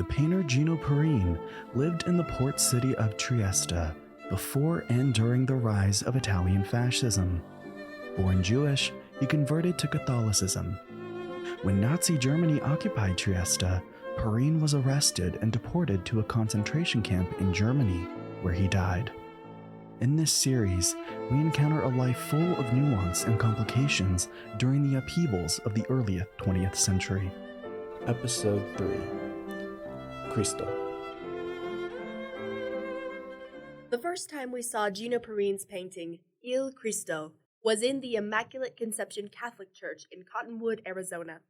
The painter Gino Parin lived in the port city of Trieste before and during the rise of Italian fascism. Born Jewish, he converted to Catholicism. When Nazi Germany occupied Trieste, Parin was arrested and deported to a concentration camp in Germany, where he died. In this series, we encounter a life full of nuance and complications during the upheavals of the early 20th century. Episode 3. Cristo. The first time we saw Gino Parin's painting, Il Cristo, was in the Immaculate Conception Catholic Church in Cottonwood, Arizona.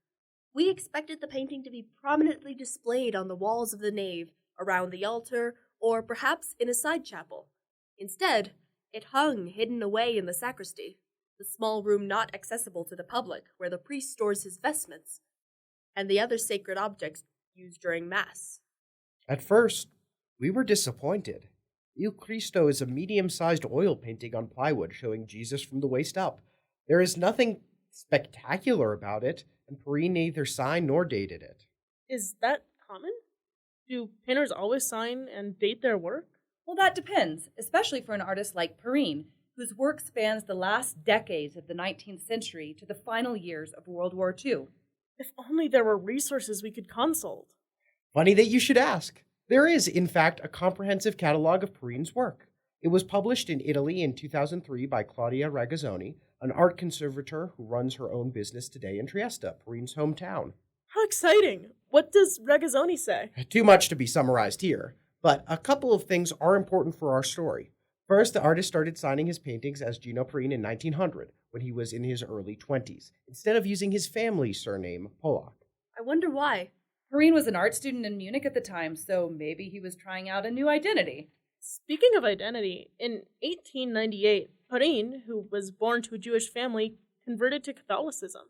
We expected the painting to be prominently displayed on the walls of the nave, around the altar, or perhaps in a side chapel. Instead, it hung hidden away in the sacristy, the small room not accessible to the public where the priest stores his vestments and the other sacred objects used during Mass. At first, we were disappointed. Il Cristo is a medium-sized oil painting on plywood showing Jesus from the waist up. There is nothing spectacular about it, and Parin neither signed nor dated it. Is that common? Do painters always sign and date their work? Well, that depends, especially for an artist like Parin, whose work spans the last decades of the 19th century to the final years of World War II. If only there were resources we could consult. Funny that you should ask. There is, in fact, a comprehensive catalog of Parin's work. It was published in Italy in 2003 by Claudia Ragazzoni, an art conservator who runs her own business today in Trieste, Parin's hometown. How exciting! What does Ragazzoni say? Too much to be summarized here, but a couple of things are important for our story. First, the artist started signing his paintings as Gino Parin in 1900, when he was in his early 20s, instead of using his family surname, Polak. I wonder why. Parin was an art student in Munich at the time, so maybe he was trying out a new identity. Speaking of identity, in 1898, Parin, who was born to a Jewish family, converted to Catholicism.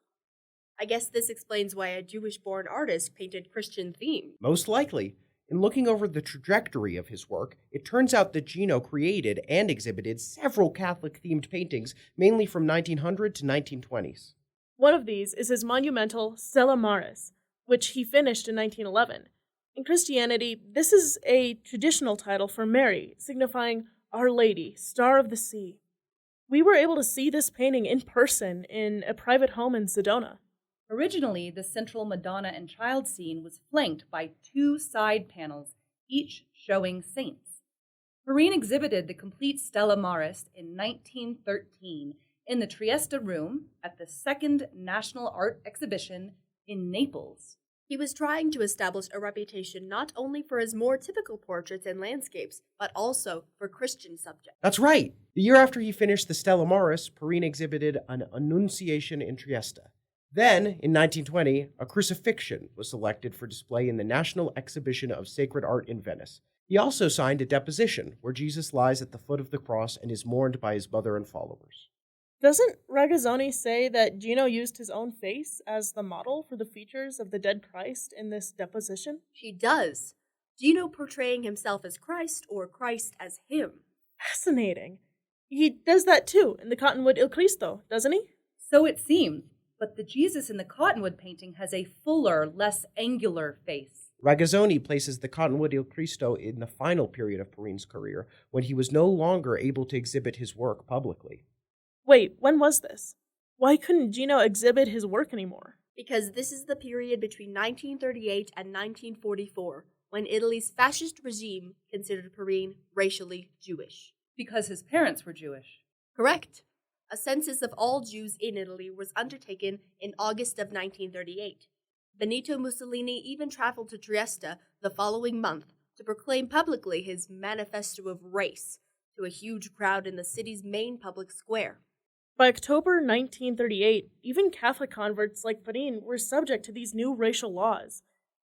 I guess this explains why a Jewish-born artist painted Christian themes. Most likely. In looking over the trajectory of his work, it turns out that Gino created and exhibited several Catholic-themed paintings, mainly from 1900 to 1920s. One of these is his monumental Stella Maris, which he finished in 1911. In Christianity, this is a traditional title for Mary, signifying Our Lady, Star of the Sea. We were able to see this painting in person in a private home in Sedona. Originally, the central Madonna and Child scene was flanked by two side panels, each showing saints. Parin exhibited the complete Stella Maris in 1913 in the Trieste Room at the Second National Art Exhibition in Naples. He was trying to establish a reputation not only for his more typical portraits and landscapes, but also for Christian subjects. That's right. The year after he finished the Stella Maris, Parin exhibited an Annunciation in Trieste. Then, in 1920, a crucifixion was selected for display in the National Exhibition of Sacred Art in Venice. He also signed a deposition where Jesus lies at the foot of the cross and is mourned by his mother and followers. Doesn't Ragazzoni say that Gino used his own face as the model for the features of the dead Christ in this deposition? He does. Gino portraying himself as Christ or Christ as him. Fascinating. He does that too in the Cottonwood Il Cristo, doesn't he? So it seems, but the Jesus in the Cottonwood painting has a fuller, less angular face. Ragazzoni places the Cottonwood Il Cristo in the final period of Parin's career, when he was no longer able to exhibit his work publicly. Wait, when was this? Why couldn't Gino exhibit his work anymore? Because this is the period between 1938 and 1944, when Italy's fascist regime considered Parin racially Jewish. Because his parents were Jewish. Correct. A census of all Jews in Italy was undertaken in August of 1938. Benito Mussolini even traveled to Trieste the following month to proclaim publicly his Manifesto of Race to a huge crowd in the city's main public square. By October 1938, even Catholic converts like Parin were subject to these new racial laws.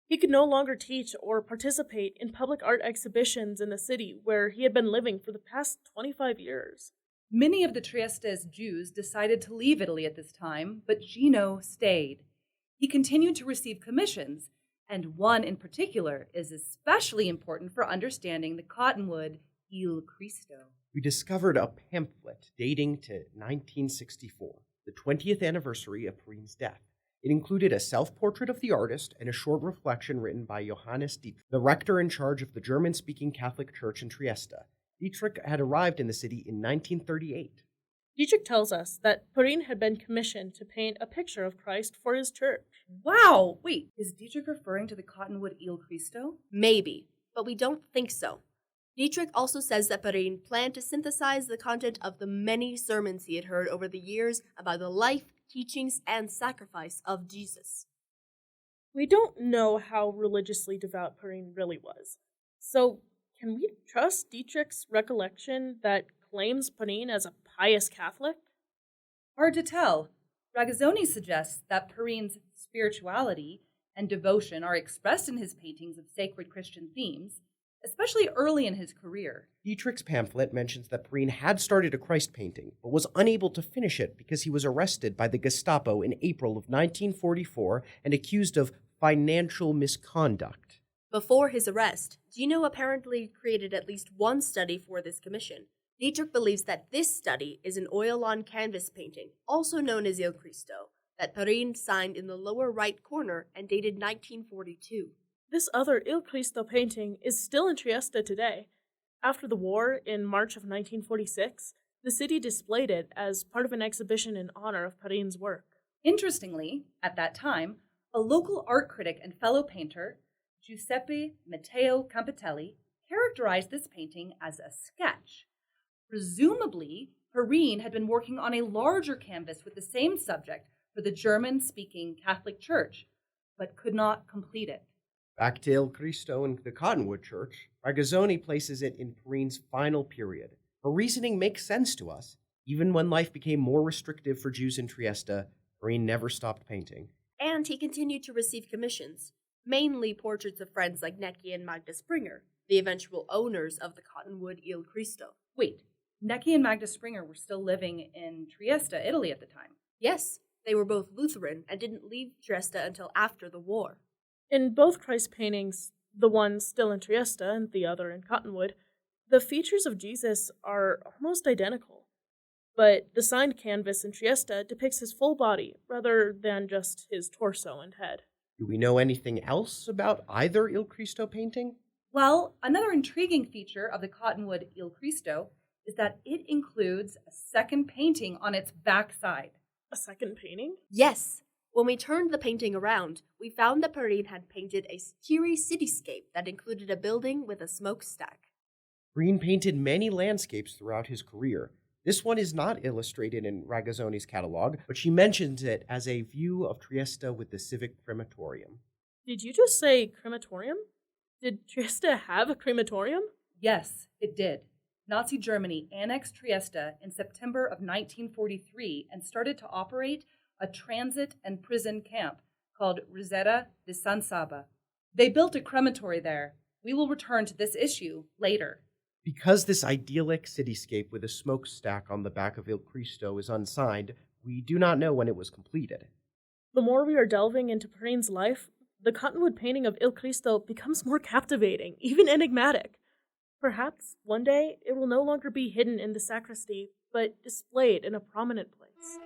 He could no longer teach or participate in public art exhibitions in the city where he had been living for the past 25 years. Many of the Trieste's Jews decided to leave Italy at this time, but Gino stayed. He continued to receive commissions, and one in particular is especially important for understanding the Cottonwood Il Cristo. We discovered a pamphlet dating to 1964, the 20th anniversary of Parin's death. It included a self-portrait of the artist and a short reflection written by Johannes Dietrich, the rector in charge of the German-speaking Catholic Church in Trieste. Dietrich had arrived in the city in 1938. Dietrich tells us that Parin had been commissioned to paint a picture of Christ for his church. Wow! Wait, is Dietrich referring to the Cottonwood Il Cristo? Maybe, but we don't think so. Dietrich also says that Parin planned to synthesize the content of the many sermons he had heard over the years about the life, teachings, and sacrifice of Jesus. We don't know how religiously devout Parin really was. So, can we trust Dietrich's recollection that claims Parin as a pious Catholic? Hard to tell. Ragazzoni suggests that Parin's spirituality and devotion are expressed in his paintings of sacred Christian themes, especially early in his career. Dietrich's pamphlet mentions that Parin had started a Christ painting, but was unable to finish it because he was arrested by the Gestapo in April of 1944 and accused of financial misconduct. Before his arrest, Gino apparently created at least one study for this commission. Dietrich believes that this study is an oil-on-canvas painting, also known as Il Cristo, that Parin signed in the lower right corner and dated 1942. This other Il Cristo painting is still in Trieste today. After the war, in March of 1946, the city displayed it as part of an exhibition in honor of Parin's work. Interestingly, at that time, a local art critic and fellow painter, Giuseppe Matteo Campitelli, characterized this painting as a sketch. Presumably, Parin had been working on a larger canvas with the same subject for the German-speaking Catholic Church, but could not complete it. Back to Il Cristo and the Cottonwood Church, Ragazzoni places it in Parin's final period. Her reasoning makes sense to us. Even when life became more restrictive for Jews in Trieste, Parin never stopped painting. And he continued to receive commissions, mainly portraits of friends like Necki and Magda Springer, the eventual owners of the Cottonwood Il Cristo. Wait, Necki and Magda Springer were still living in Trieste, Italy at the time. Yes, they were both Lutheran and didn't leave Trieste until after the war. In both Christ paintings, the one still in Trieste and the other in Cottonwood, the features of Jesus are almost identical. But the signed canvas in Trieste depicts his full body rather than just his torso and head. Do we know anything else about either Il Cristo painting? Well, another intriguing feature of the Cottonwood Il Cristo is that it includes a second painting on its backside. A second painting? Yes. When we turned the painting around, we found that Parin had painted a cheery cityscape that included a building with a smokestack. Parin painted many landscapes throughout his career. This one is not illustrated in Ragazzoni's catalog, but she mentions it as a view of Trieste with the civic crematorium. Did you just say crematorium? Did Trieste have a crematorium? Yes, it did. Nazi Germany annexed Trieste in September of 1943 and started to operate a transit and prison camp called Risetta di San Saba. They built a crematory there. We will return to this issue later. Because this idyllic cityscape with a smokestack on the back of Il Cristo is unsigned, we do not know when it was completed. The more we are delving into Parin's life, the Cottonwood painting of Il Cristo becomes more captivating, even enigmatic. Perhaps one day it will no longer be hidden in the sacristy, but displayed in a prominent place.